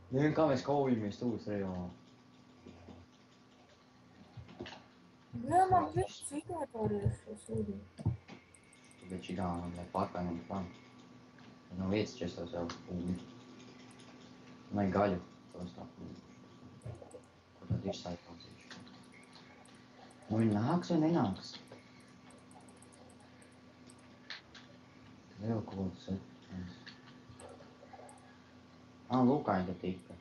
Vem cá, mēs kaujamies tūs reāli. Jā, man viss citātorijas šo sūdī. Tu bet čigānam, lai pārkājam tam. No vietas čestos jau ūmi. Vai gaļu. Tos tā. Ko tad izsaikāsīšu. Nu viņi nāks vai nenāks? Vēl ko tas ir. Lūkaini te tika.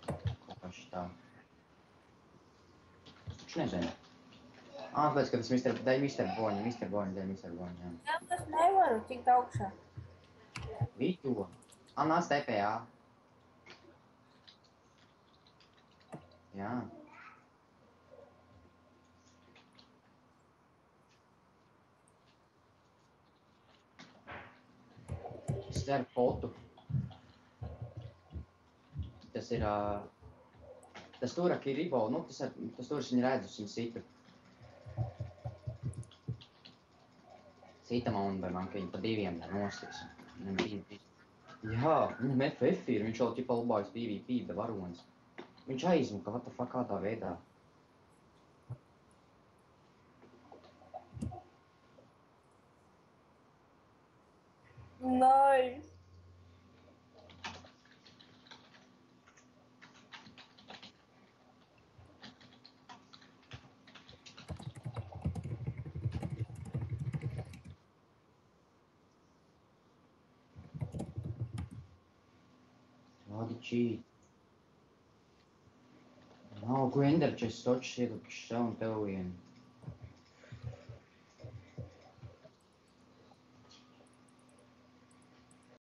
Kaut kā šitā. Taču nezinu. Tāpēc, ka tas Mr. Boņa, jā. Jā, es nevaru tikt augšā. Vitu. Nāc TPA. Jā. Es ceru potu. Tas ir, tas tur Kiribo, nu, tas tur viņa redzus, viņa sita. Sita man vai man, ka viņa pa diviem nostiks. Jā, viņam FF ir, viņš vēl ķipa labājas PvP, bet varonis. Viņš aizmuka, what the fuck, kādā veidā. Nice! Kādi cheat. Nav ko Ender chest točs iedukšs un tev vien.